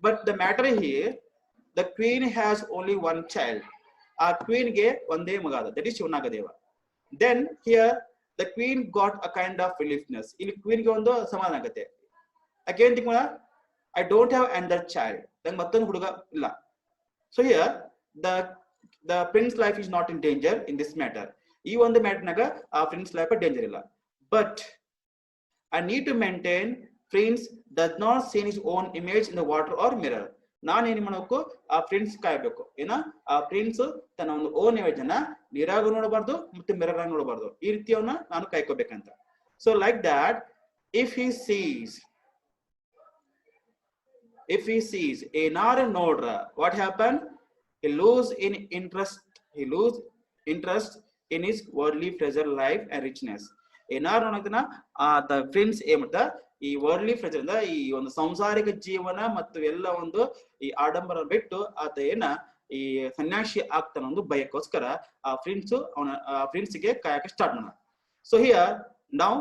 But the matter here the queen has only one child. ಆ ಕ್ವೀನ್ ಗೆ ಒಂದೇ ಮಗ ಅದ, that is Shivanagadeva. Then here the queen got a kind of reliefness. ಇಲ್ಲಿ ಕ್ವೀನ್ ಗೆ ಒಂದು ಸಮಾಧಾನ ಆಗತ್ತೆ. Again think I don't have another child. ನಂಗೆ ಮತ್ತೊಂದು ಹುಡುಗ ಇಲ್ಲ. So here the prince life is not in danger in this matter. ಈ ಒಂದು ಮ್ಯಾಟರ್ನಾಗ ಆ prince life ಡೇಂಜರ್ ಇಲ್ಲ. But I need to maintain prince does not see his own image in the water or mirror. ನಾನು ಏನ್ ಮಾಡಬೇಕು, ಆ prince ಕಾಯ್ಬೇಕು. ಏನ ಆ ಪ್ರಿನ್ಸ್ ತನ್ನ ಒಂದು ಓನ್ ಇಮೇಜ್ ಅನ್ನ ನೀರಾಗ ನೋಡಬಾರ್ದು ಮತ್ತೆ ಮಿರರ್ ಆಗಿ ನೋಡಬಾರ್ದು. ಈ ರೀತಿಯವನ್ನ ನಾನು ಕಾಯ್ಕೋಬೇಕಂತ. So like that if he sees ಏನಾರು ನೋಡ್ರ what happened, he lose interest in his worldly pleasure life and richness. ಏನಾರು ನೋಡಕ್ಕಿನ the prince ಏನ್ ಮಾಡ್ತಾ ಈ ವರ್ಡ್ಲಿ ಪ್ಲೆಜರ್ ಇಂದ ಈ ಒಂದು ಸಾಂಸಾರಿಕ ಜೀವನ ಮತ್ತು ಎಲ್ಲ ಒಂದು ಈ ಆಡಂಬರ ಬಿಟ್ಟು ಆತ ಈ ಸನ್ಯಾಸಿ ಆಗ್ತಾನ ಒಂದು ಭಯಕ್ಕೋಸ್ಕರ ಆ ಪ್ರಿನ್ಸ್ಗೆ ಕಾಯಕ್ಕೆ ಸ್ಟಾರ್ಟ್ ಮಾಡ. So here now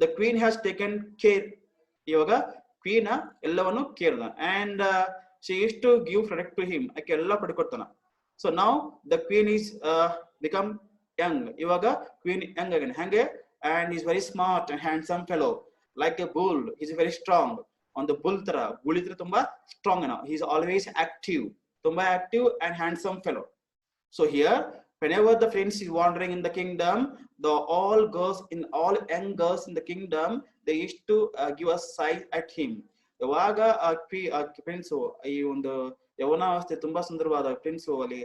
the queen has taken care. ಇವಾಗ ಕ್ವೀನ್ ಎಲ್ಲವನ್ನು ಕೇರ್ದ and she use to give protect to him. ಆಕೆ ಎಲ್ಲ ಪಡ್ಕೊಡ್ತಾನ. So now the queen is become young. ಇವಾಗ ಕ್ವೀನ್ ಯಂಗ್ ಆಗಿದೆ. ಹಂಗೆ and is very smart and handsome fellow like a bull. He is very strong on the bull tara. Bull itra tumba strong na. He is always active, tumba active and handsome fellow. So here whenever the prince is wandering in the kingdom, all young girls in the kingdom, they used to give a sight at him. yawaga prince ee ಒಂದು ಯವನಾವಸ್ಥೆ ತುಂಬಾ ಸುಂದರವಾದ prince ಅಲ್ಲಿ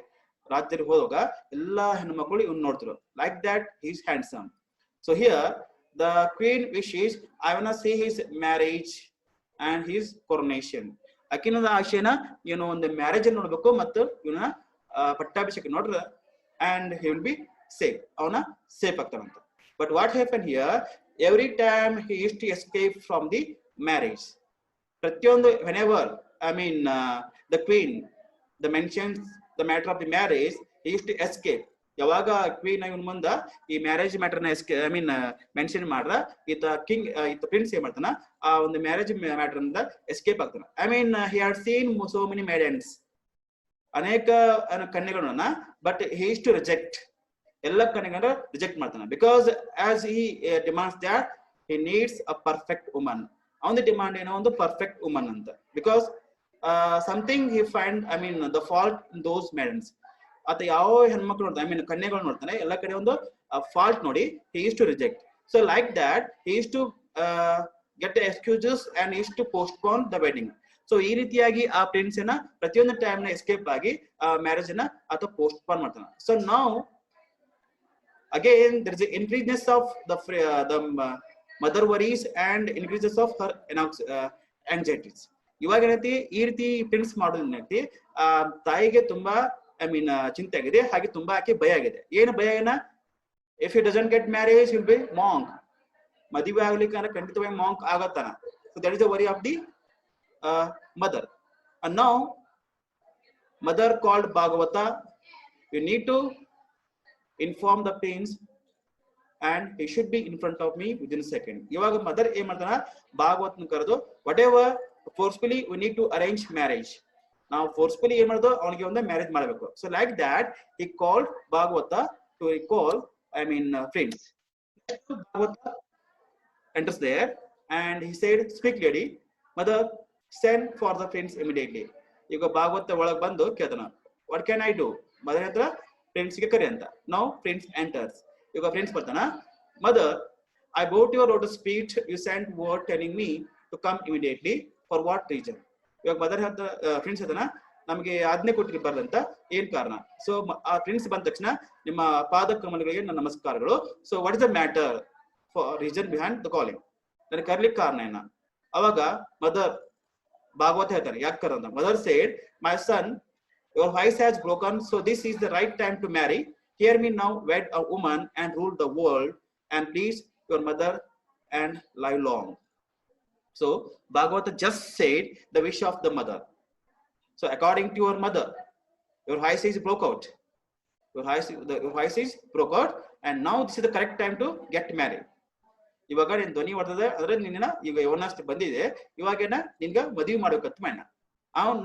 ರಾಜ್ಯದಲ್ಲಿ ಹೋದಾಗ ಎಲ್ಲಾ ಹೆಣ್ಣು ಮಕ್ಕಳು ಇವನು ನೋಡ್ತಿರು. Like that he is handsome. So here the queen wishes, I wanna see his marriage and his coronation. ಅಕಿನದ ಆಶೆನ ಇವನು ಒಂದು ಮ್ಯಾರೇಜ್ ನೋಡ್ಬೇಕು ಮತ್ತು ಇವನ ಪಟ್ಟಾಭಿಷೇಕ ನೋಡ್ರ and he will be safe. ಅವನ safe ಆಗ್ತಾನಂತ. But what happened here, every time he used to escape from the marriage. ಪ್ರತಿಯೊಂದು whenever the queen mentions the matter of the marriage, he used to escape. ಯಾವಾಗ queen ಇವನ್ ಮುಂದ ಈ marriage ಮ್ಯಾಟರ್ನ I mean mention ಮಾಡ್ರ ಈತ king ಈತ prince ಏನ್ ಮಾಡ್ತಾನ ಆ ಒಂದು ಮ್ಯಾರೇಜ್ ಮ್ಯಾಟರ್ ಇಂದ ಎಸ್ಕೇಪ್ ಆಗ್ತಾನ. I mean he had seen so many maidens, ಅನೇಕ ಕನ್ಯೆಗಳನ್ನ, but he is to reject, ಎಲ್ಲ ಕನ್ಯೆಗಳನ್ನ ರಿಜೆಕ್ಟ್ ಮಾಡ್ತಾನ. Because as he demands that he needs a perfect woman. ಅವನ ಡಿಮಾಂಡ್ ಏನೋ ಒಂದು ಪರ್ಫೆಕ್ಟ್ ವುಮನ್ ಅಂತ. Because something he find I mean the fault ಇನ್ ದೋಸ್ ಮ್ಯಾರಿಯನ್ಸ್. ಆತ ಯಾವ ಹೆಣ್ಮಕ್ಳು ನೋಡ್ತಾನೆ, ಐ ಮೀನ್ ಕನ್ಯೆಗಳು ನೋಡ್ತಾನೆ, ಎಲ್ಲ ಕಡೆ ಒಂದು ಫಾಲ್ಟ್ ನೋಡಿ he is to reject. So like that he is to get excuses and is to postpone the wedding. So ಈ ರೀತಿಯಾಗಿ ಆ ಪ್ರಿನ್ಸ್ ನ ಪ್ರತಿಯೊಂದು ಟೈಮ್ ನ ಎಸ್ಕೇಪ್ ಆಗಿ ಆ ಮ್ಯಾರೇಜ್ ನ ಆತ ಪೋಸ್ಟ್ಪೋನ್ ಮಾಡ್ತಾನೆ. ಸೊ ನಾವು again there is an increases of the mother worries and increases of her anxieties. ಇವಾಗ ಏನೈತಿ ಈ ರೀತಿ ಪ್ರಿನ್ಸ್ ಮಾಡೋದು ಏನೈತಿ ತಾಯಿಗೆ ತುಂಬಾ ಐ ಮೀನ್ ಚಿಂತೆ ಆಗಿದೆ, ಹಾಗೆ ತುಂಬಾ ಆಕೆ ಭಯ ಆಗಿದೆ. ಏನು ಭಯ ಏನ? If he doesn't get marriage will be monk, ಮದುವೆ ಆಗ್ಲಿಕ್ಕೆ ಅಂದ್ರೆ ಖಂಡಿತವಾಗಿ ಮಾಂಕ್ ಆಗತ್ತಾನ. So that is the worry of the mother. And now mother called Bhagavata, you need to inform the prince and he should be in front of me within a second. ಇವಾಗ mother ಏನ್ ಮಾಡ್ತಾನ, ಭಾಗವತನ ಕರೆದು whatever forcefully we need to arrange marriage, ನಾವು forcefully ಏನ್ ಮಾಡೋದು ಅವನಿಗೆ ಒಂದು ಮ್ಯಾರೇಜ್ ಮಾಡಬೇಕು. So like that he called Bhagavata to call I mean prince. Bhagavata enters there and he said, speak lady, mother send for the prince immediately. ಈಗ ಭಾಗವತ ಒಳಗೆ ಬಂದು ಕೇಳ್ತಾನ, what can I do? Mother ಹತ್ರ ಪ್ರಿನ್ಸ್ ಗೆ ಕರಿ ಅಂತ. Now prince enters. ಈಗ prince ಬರ್ತಾನ, mother I bought your road speech, you sent word telling me to come immediately, for what reason? ಇವಾಗ ಮದರ್ ಹತ್ರ ಪ್ರಿನ್ಸ್ ಹತ್ತನ ನಮಗೆ ಆಜ್ಞೆ ಕೊಟ್ಟಿರಿ ಬರ್ದಂತ, ಏನ್ ಕಾರಣ? ಸೊ ಆ ಪ್ರಿನ್ಸ್ ಬಂದ ತಕ್ಷಣ ನಿಮ್ಮ ಪಾದ ಕಮಲಗಳಿಗೆ ನನ್ನ ನಮಸ್ಕಾರಗಳು. So what is the matter for reason behind the calling? ನನಗೆ ಕರ್ಲಿಕ್ಕೆ ಕಾರಣ ಏನ? ಅವಾಗ ಮದರ್ ಭಾಗವತ ಹೇಳ್ತಾರೆ ಯಾಕೆ ಕರಂತ. Mother said, my son, your voice has broken, so this is the right time to marry. Hear me now, wed a woman and rule the world, and please your mother and live long. So Bhagavata just said the wish of the mother. So according to your mother, your voice is broke out. Your voice is broke out, and now this is the correct time to get married. ಇವಾಗ ನಿನ್ ಧ್ವನಿ ಹೊಡೆದಿದೆ, ಅಂದ್ರೆ ನಿನ್ನ ಈಗ ಯವನಸ್ಥ ಬಂದಿದೆ, ಇವಾಗೇನ ನಿನ್ಗ ಮದುವೆ ಮಾಡ್ಬೇಕಂತ ಮಾಡ.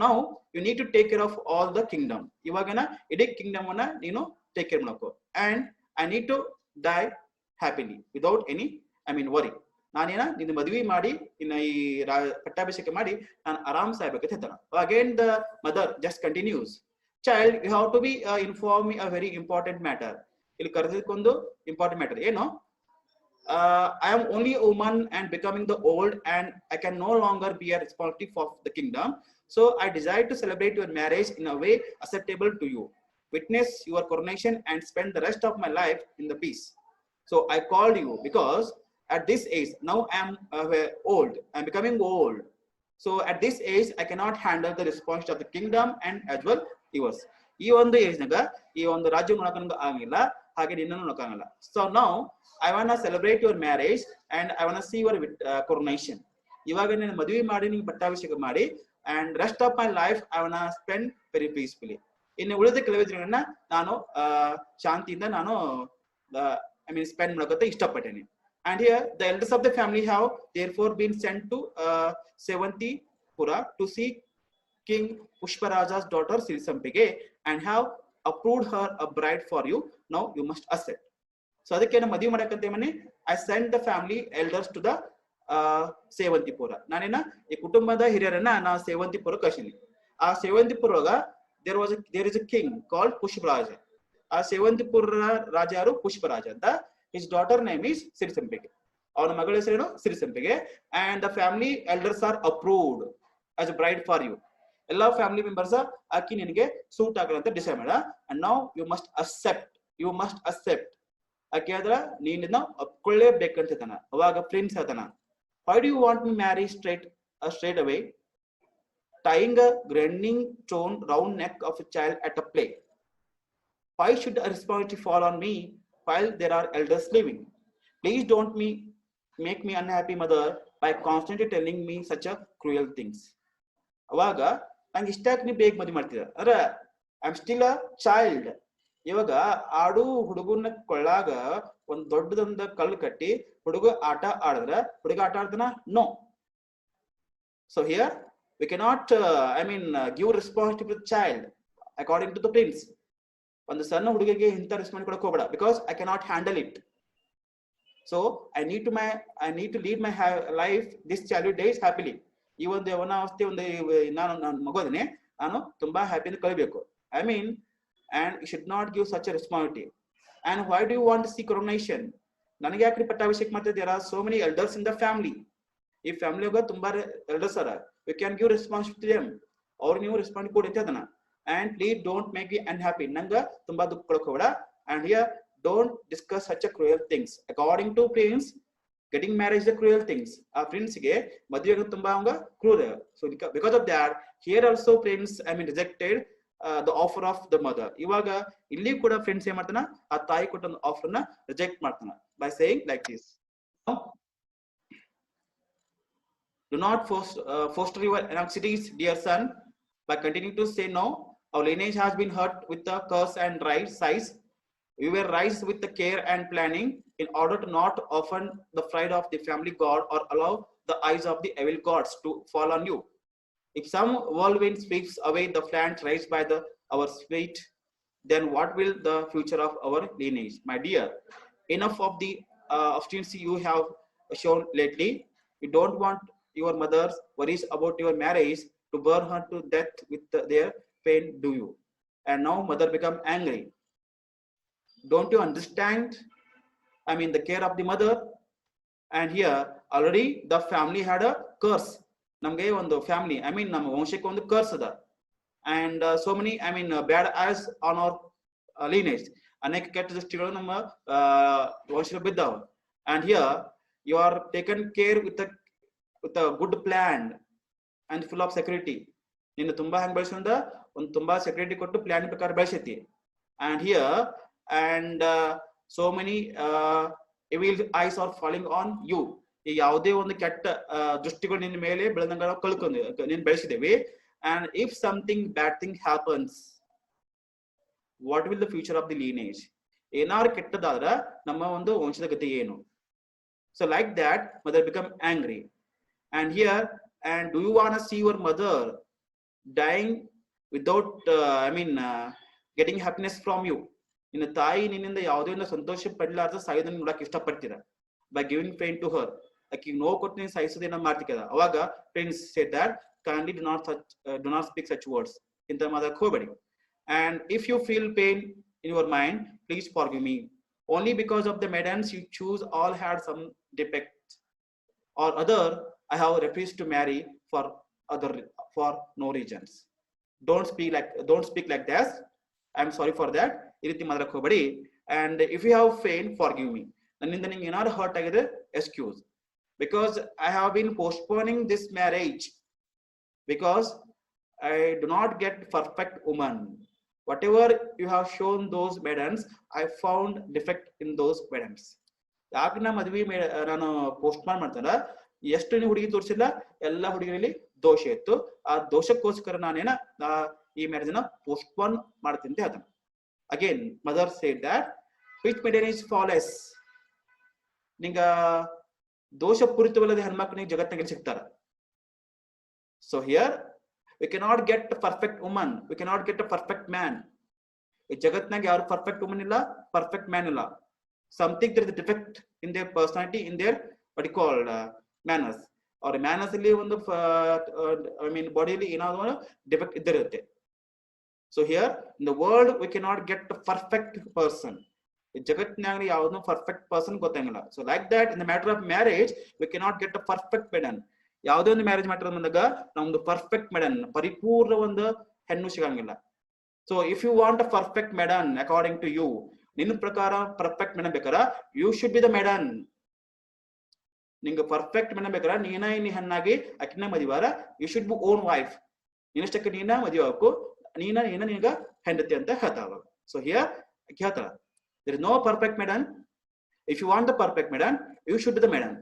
Now you need to take care of all the kingdom. ಇವಾಗನ ಇಡೀ ಕಿಂಗ್ಡಮ್ ಅನ್ನ ನೀನು ಟೇಕ್ ಕೇರ್ ಮಾಡಬೇಕು. and I need to die happily without any I mean worry. ನಾನೇನ ನಿನ್ನ ಮದುವೆ ಮಾಡಿ ಇನ್ನ ಈ ಪಟ್ಟಾಭಿಷೇಕ ಮಾಡಿ ನಾನು ಆರಾಮ್ ಸಾಯ್ಬೇಕಂತ ಹೇಳ್ತಾನ. Again the mother just continues, child you have to be inform me a very important matter. ಇಲ್ಲಿ ಕರೆದಿದ್ದೊಂದು ಇಂಪಾರ್ಟೆಂಟ್ ಮ್ಯಾಟರ್ ಏನು? I am only a woman and becoming the old, and I can no longer be a representative of the kingdom. So I desire to celebrate your marriage in a way acceptable to you, witness your coronation, and spend the rest of my life in the peace. So I called you because at this age, now I am old, I am becoming old. So at this age, I cannot handle the responsibility of the kingdom and as well yours. ಈ ಒಂದು age ನಾಗ ಈ ಒಂದು ರಾಜ್ಯ ನೋಡಕ ಆಗಿಲ್ಲ, ಹಾಗೆ ನಿನ್ನನ್ನು ನೋಡಕ್ಕಾಗಲ್ಲ. So now I want celebrate your marriage and I want see your coronation. ಇವಾಗ ನೀನು ಮದುವೆ ಮಾಡಿ ನಿಮ್ಗೆ ಪಟ್ಟಾಭಿಷೇಕ ಮಾಡಿ and rest of my life I want to spend very peacefully. ಇನ್ನು ಉಳಿದ ಕೆಲವೇ ದಿನಗಳನ್ನ ನಾನು ಶಾಂತಿಯಿಂದ ನಾನು I mean spend ಮಾಡಕಂತ ಇಷ್ಟಪಟ್ಟೇನೆ. And here the elders of the family have therefore been sent to Sevantipura to see King Pushparaja's daughter Sirisampige and have approved her a bride for you. Now you must accept. So ಅದಕ್ಕೆ ನಾನು ಮದುವೆ ಮಾಡಕಂತ ಮನೆ I sent the family elders to the ಸೇವಂತಿಪುರ. ನಾನೇನ ಈ ಕುಟುಂಬದ ಹಿರಿಯರನ್ನ ನಾ ಸೇವಂತಿಪುರ ಕಳಿಸಿನಿ. ಆ ಸೇವಂತಿಪುರಗ there is a king called Pushparaj. ಆ ಸೇವಂತಿಪುರ ರಾಜ ಯಾರು? ಪುಷ್ಪರಾಜ ಅಂತ. his daughter name is ಸಿರಿಸಂಪಿಗೆ. ಅವನ ಮಗಳ ಹೆಸರೇನು? ಸಿರಿಸಂಪಿಗೆ. and the family elders are approved as a bride for you. ಎಲ್ಲಾ ಫ್ಯಾಮಿಲಿ ಮೆಂಬರ್ಸ್ ಆಕಿ ನಿನಗೆ ಸೂಟ್ ಆಗಲ್ಲ ಅಂತ ಡಿಸೈಡ್ ಮಾಡ. and now you must accept. ಆಕೆ ಆದ್ರ ನೀನ ಒಪ್ಕೊಳ್ಳೇಬೇಕಂತ ಹೇಳ್ತಾನ. ಅವಾಗ ಪ್ರಿನ್ಸ್ ಹೇಳ್ತಾನ, why do you want me marry straight away, tying a grinding stone round neck of a child at a play? Why should a responsibility fall on me while there are elders living? Please don't make me unhappy, mother, by constantly telling me such a cruel things. ಅವಾಗ ನಂಗೆ ಇಷ್ಟಕ್ಕೆ ನೀ ಬೇಗ ಮದುವೆ ಮಾಡ್ತಿದ್ದ ಅಂದ್ರೆ I am still a child, ಇವಾಗ ಆಡು ಹುಡುಗನ ಕೊಳ್ಳಾಗ ಒಂದ್ ದೊಡ್ಡದೊಂದ ಕಲ್ಲು ಕಟ್ಟಿ ಹುಡುಗ ಆಟ ಆಡಿದ್ರ ಹುಡುಗ ಆಟ ಆಡ್ತಾನ? No. So here we cannot give responsibility to the child according to the prince. ಒಂದು ಸಣ್ಣ ಹುಡುಗಿಗೆ ಇಂಥ ರೆಸ್ಪಾನ್ಸ್ ಕೊಡಕ್ಕೆ ಹೋಗಬೇಡ, because I cannot handle it. So I need to lead my life this childhood days happily. ಈ ಒಂದು ಯವನಾವಸ್ಥೆ ಒಂದು ನಾನು ಮಗೋದನೆ ನಾನು ತುಂಬಾ ಹ್ಯಾಪಿಯಿಂದ ಕಲಿಬೇಕು. And you should not give such a responsibility. And why do you want to see coronation? ನನಗೆ ಯಾಕ್ರಿ ಪಟ್ಟಾಭಿಷೇಕ ಮಾಡ್ತಾ there are so many elders in the family. ಈ ಫ್ಯಾಮಿಲಿ ಒಳಗ ತುಂಬಾ ಎಲ್ಡರ್ಸ್ ಅರ, we can give responsibility to them. ಅವ್ರು ನೀವು ರೆಸ್ಪಾನ್ಸ್ ಕೊಡಿ ಅಂತ ಅದನ್ನ. And please don't make me unhappy. ನಂಗ ತುಂಬಾ ದುಃಖ ಕೊಡಕ್ಕೆ ಹೋಗಬೇಡ. And here don't discuss such a cruel things. According to prince, getting married is a cruel things. ಆ prince ಗೆ ಮದುವೆ ಆಗೋದು ತುಂಬಾ ಅವಂಗ ಕ್ರೂರ. So because of that, here also prince rejected the offer of the mother. ಇವಾಗ ಇಲ್ಲಿ ಕೂಡ ಫ್ರೆಂಡ್ಸ್ ಏನ್ ಮಾಡ್ತಾನ, ಆ ತಾಯಿ ಕೊಟ್ಟ ಆಫರ್ ನ ರಿಜೆಕ್ಟ್ ಮಾಡ್ತಾನ by saying like this. Do not foster your anxieties, dear son, by continuing to say no. Our lineage has been hurt with the curse and size. We were raised with the care and planning in order to not offend the pride of the family god or allow the eyes of the evil gods to fall on you. If some whirlwind sweeps away the plant raised by our feet, then what will the future of our lineage? My dear, enough of the obstinacy you have shown lately. You don't want your mother's worries about your marriage to burn her to death with their pain, do you? And now mother become angry. Don't you understand? The care of the mother. And here already the family had a curse. ನಮಗೆ ಒಂದು family ನಮ್ಮ ವಂಶಕ್ಕೆ ಒಂದು curse ಅದ. And so many bad eyes on our lineage. ಅನೇಕ ಕೆಟ್ಟ ದೃಷ್ಟಿಗಳು ನಮ್ಮ ವಂಶಕ್ಕೆ ಬಿದ್ದಾವ. And here you are taken care with a good plan and full of security. ನಿನ್ನ ತುಂಬಾ ಹೆಂಗ್ ಬೆಳೆಸೋದ ಒಂದು ತುಂಬಾ ಸೆಕ್ಯೂರಿಟಿ ಕೊಟ್ಟು ಪ್ಲಾನ್ ಪ್ರಕಾರ ಬೆಳೆಸೈತಿ. And here and so many evil eyes are falling on you. ಈ ಯಾವುದೇ ಒಂದು ಕೆಟ್ಟ ದೃಷ್ಟಿಗಳು ನಿನ್ನ ಮೇಲೆ ಬೆಳೆದಂಗ ಕಳ್ಕೊಂಡು ನೀನ್ ಬೆಳೆಸಿದ್ದೇವೆ. And if something bad thing happens, what will the future of the lineage? ಏನಾರು ಕೆಟ್ಟದಾದ್ರ ನಮ್ಮ ಒಂದು ವಂಶದ ಗತಿ ಏನು? So like that mother become angry. And here, and do you want to see your mother dying without getting happiness from you? ನಿನ್ನ ತಾಯಿ ನಿನ್ನಿಂದ ಯಾವುದೇ ಒಂದು ಸಂತೋಷ ಪಡಲಾರ್ದ ಸಾಯೋದನ್ನ ನೋಡಕ್ ಇಷ್ಟಪಡ್ತೀರ by giving pain to her. ಆಕಿ ನೋವು ಕೊಟ್ಟು ನೀನು ಸಾಯಿಸೋದೇನ ಮಾಡ್ತಿಕದ. ಅವಾಗ friends said that kindly do not speak such words. ಇಂತ ಮಾತಕ್ಕೆ ಹೋಗಬೇಡಿ. And if you feel pain in your mind, please forgive me. Only because of the maidens you choose all had some defects or other, I have refused to marry for no reasons. Don't speak like that. I'm sorry for that. ಈ ರೀತಿ ಮಾತಾಡಕ್ಕೆ ಹೋಗಬೇಡಿ. And if you have pain, forgive me. ನನ್ನಿಂದ ನಿಮ್ಗೆ ಏನಾದ್ರು hurt ಆಗಿದೆ, excuse. Because I have been postponing this marriage because I do not get perfect woman. Whatever you have shown those maidens, I found defect in those maidens. ಯಾಕೆ ನಾ ಮದ್ವಿ ನಾನು postpone ಮಾಡ್ತಾರ, ಎಷ್ಟು ನೀವು ಹುಡುಗಿ ತೋರಿಸಿಲ್ಲ, ಎಲ್ಲಾ ಹುಡುಗಿರಲ್ಲಿ ದೋಷ ಇತ್ತು. ಆ ದೋಷಕ್ಕೋಸ್ಕರ ನಾನೇನ ಈ ಮ್ಯಾರೇಜ್ ನ ಪೋಸ್ಟ್ಪೋನ್ ಮಾಡ್ತೀನಿ ಅಂತ ಹೇಳ್ತಾನೆ. Again, mother said that which maiden is flawless. ನಿಂಗ ದೋಷಪೂರಿತವಲ್ಲದ ಹೆಣ್ಮಕ್ಳು ಜಗತ್ತಿನಾಗ ಸಿಗ್ತಾರ. So here we cannot get a perfect woman, we cannot get a perfect man. ಈ ಜಗತ್ತಿನಾಗ ಯಾರು ಪರ್ಫೆಕ್ಟ್ ವುಮನ್ ಇಲ್ಲ, ಪರ್ಫೆಕ್ಟ್ ಮ್ಯಾನ್ ಇಲ್ಲ. Something there is a defect in their personality, in their what you call manners. ಅವ್ರ manners ಅಲ್ಲಿ ಒಂದು ಬಾಡಿಯಲ್ಲಿ ಏನಾದ್ರು defect ಇದ್ದಿರುತ್ತೆ. So here in the world we cannot get a perfect person. ಜಗತ್ತಿನಾಗ ಯಾವ್ದು perfect person ಗೊತ್ತಾಗಿಲ್ಲ. So like that in the matter of marriage we cannot get a perfect maiden. ಯಾವುದೇ ಒಂದು ಮ್ಯಾರೇಜ್ ಮ್ಯಾಟರ್ ಬಂದಾಗ ನಮ್ದು ಪರ್ಫೆಕ್ಟ್ ಮೇಡನ್, ಪರಿಪೂರ್ಣ ಒಂದು ಹೆಣ್ಣು ಸಿಗಂಗಿಲ್ಲ. So if you want a perfect maiden according to you, ನಿನ್ನ ಪ್ರಕಾರ ಪರ್ಫೆಕ್ಟ್ ಮೇಡನ್ ಬೇಕಾರ you should be the maiden. ನಿಂಗೆ ಪರ್ಫೆಕ್ಟ್ ಮೇಡನ್ ಬೇಕಾರ ನೀನ ಹೆಣ್ಣಾಗಿ ಅಕ್ಕಿನ ಮದಿವಾರ, you should be own wife. ನಿನ್ನಷ್ಟಕ್ಕೆ ನೀನ ಮದುವೆ ಹಾಕು, ನೀನ ನಿನಗ ಹೆಂಡತಿ ಅಂತ ಹೇಳ್ತಾವ. ಸೊ ಹಿಯರ್ ಹೇಳ್ತಾಳ there is no perfect maiden. If you want the perfect maiden, you should be the maiden.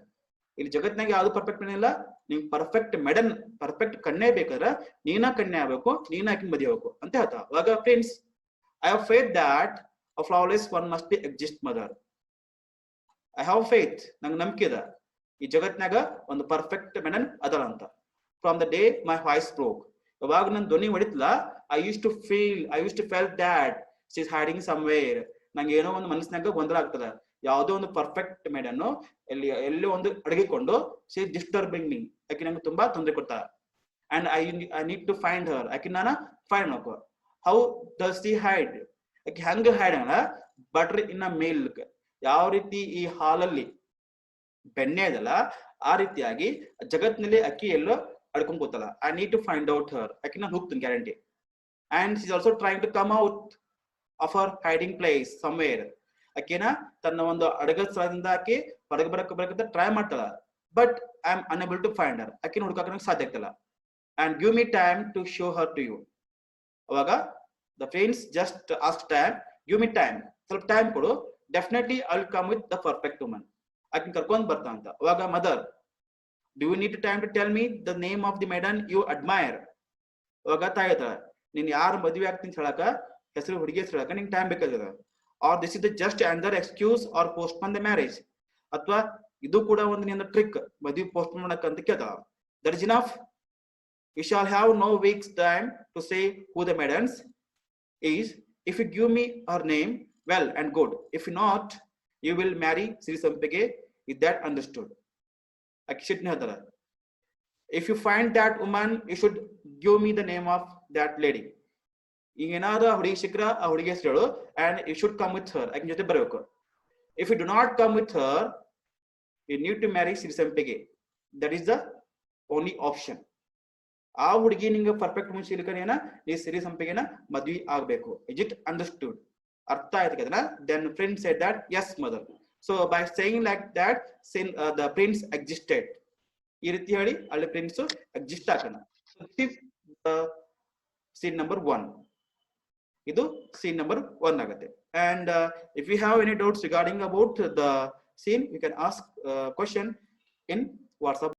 ಇಲ್ಲಿ ಜಗತ್ತಿನಾಗ ಯಾವ್ದು ಪರ್ಫೆಕ್ಟ್ ಮೇಡನ್ ಇಲ್ಲ. ನಿಂಗೆ ಪರ್ಫೆಕ್ಟ್ ಮೇಡನ್, ಪರ್ಫೆಕ್ಟ್ ಕನ್ಯೆ ಬೇಕಾದ್ರೆ ನೀನ ಕನ್ಯೆ ಆಗ್ಬೇಕು, ನೀನ ಆಕಿನ ಮದುವೆ ಆಗ್ಬೇಕು ಅಂತ ಹೇಳ್ತಾವ. ಅವಾಗ friends, I have faith that a flawless one must be exist mother. I have faith, ನಂಗೆ ನಂಬಿಕೆ ಇದೆ ಈ ಜಗತ್ನಾಗ ಒಂದು ಪರ್ಫೆಕ್ಟ್ ಮೆಡನ್ ಅದಲ್ಲ ಅಂತ. From the day my voice broke, ಯಾವಾಗ ನನ್ನ ಧ್ವನಿ ಹೊಡಿತಲ್ಲ, I use to feel that she is hiding somewhere. ನಂಗೆ ಏನೋ ಒಂದು ಮನಸ್ಸಿನಾಗ ಗೊಂದಲ ಆಗ್ತದೆ, ಯಾವುದೋ ಒಂದು ಪರ್ಫೆಕ್ಟ್ ಮೇಡನ್ನು ಎಲ್ಲಿ ಒಂದು ಅಡಗಿಕೊಂಡು ಶಿ ಇಸ್ ಡಿಸ್ಟರ್ಬಿಂಗ್ ಮೀ, ಆಕೆ ನಂಗೆ ತುಂಬಾ ತೊಂದರೆ ಕೊಡ್ತಾರೆ. And I need to find her, ಆಕೆ ನಾನು ಫೈಂಡ್ ಮಾಡ್ಕೋ. ಹೌ ಡಸ್ ಶಿ ಹೈಡ್, ಆಕೆ ಹೆಂಗ ಹೈಡ್ ಅಲ್ಲ, ಬಟರ್ ಇನ್ ಅ ಮಿಲ್ಕ್, ಯಾವ ರೀತಿ ಈ ಹಾಲಲ್ಲಿ ಬೆಣ್ಣೆ ಇದಲ್ಲ ಆ ರೀತಿಯಾಗಿ ಜಗತ್ನಲ್ಲಿ ಅಕ್ಕಿ ಎಲ್ಲೋ ಅಡ್ಕೊಂಡ್ ಕೂತಲ್ಲ. I need to find out her, ಆಕೆ ನಾನು ಹೋಗ್ತೀನಿ guarantee. And she is also trying to come out of her hiding place somewhere. ಆಕೆನ ತನ್ನ ಒಂದು ಅಡಗದ ಸ್ಥಳದಿಂದ ಆಕೆ ಹೊರಗೆ ಬರಕ್ಕೆ ಟ್ರೈ ಮಾಡ್ತಾಳ, but I am unable to find her, ಆಕೆನ ಹುಡುಕಾಕ ಸಾಧ್ಯ ಆಗ್ತಿಲ್ಲ. And give me time to show her to you. ಅವಾಗ the friends just ask time, give me time, ಸ್ವಲ್ಪ ಟೈಮ್ ಕೊಡು, definitely I will come with the perfect woman, ಆಕೆನ ಕರ್ಕೊಂಡ್ ಬರ್ತಾ ಅಂತ. ಅವಾಗ mother, do you need time to tell me the name of the maiden you admire. ಅವಾಗ ತಾಯಿ ಹೇಳ್ತಾಳ, ನೀನ್ ಯಾರು ಮದುವೆ ಆಗ್ತೀನಿ ಹೇಳಕ, ಹೆಸರು ಹುಡುಗಿ ಹೆಸರು ಹೇಳಕ ನಿಂಗೆ ಟೈಮ್ ಬೇಕಾಗ್ತದ. Or this is the just under excuse or postpone the marriage, ಅಥವಾ ಇದು ಕೂಡ ಒಂದು ನಿನ್ನ ಟ್ರಿಕ್ ಮದುವೆ ಪೋಸ್ಟ್ಪೋನ್ ಮಾಡಕ ಅಂತ ಕೇಳ್ತಾಳ. That is enough. You shall have no weeks time to say who the maidens is. If you give me her name, well and good. If not, you will marry Sri Sampige. Is that understood? Akshit Nehadara. If you find that woman, you should give me the name of that lady. Ingenada hudi shikra a hudige hesaru, and you should come with her. Akin jote barabeku. If you do not come with her, you need to marry Sri Sampige. That is the only option. ಆ ಹುಡುಗಿ ನಿಂಗೆ perfect ಮುನ್ಸಿಲಿಕನೇನ ಈ ಸಿರಿ ಸಂಪಿಗೆನ ಮದ್ವಿ ಆಗ್ಬೇಕು. Is it understood? ಅರ್ಥ ಆಯ್ತು ಅದನ್ನ? Then prince said that yes mother. So by saying like that, since the prince existed, ಈ ರೀತಿ ಹೇಳಿ ಅಲ್ಲಿ ಪ್ರಿನ್ಸ್ ಎಕ್ಸಿಸ್ಟ್ ಆಗ್ತಾನ. So this is scene number 1. ಇದು scene number 1 ಆಗುತ್ತೆ. And if you have any doubts regarding about the scene, you can ask question in WhatsApp.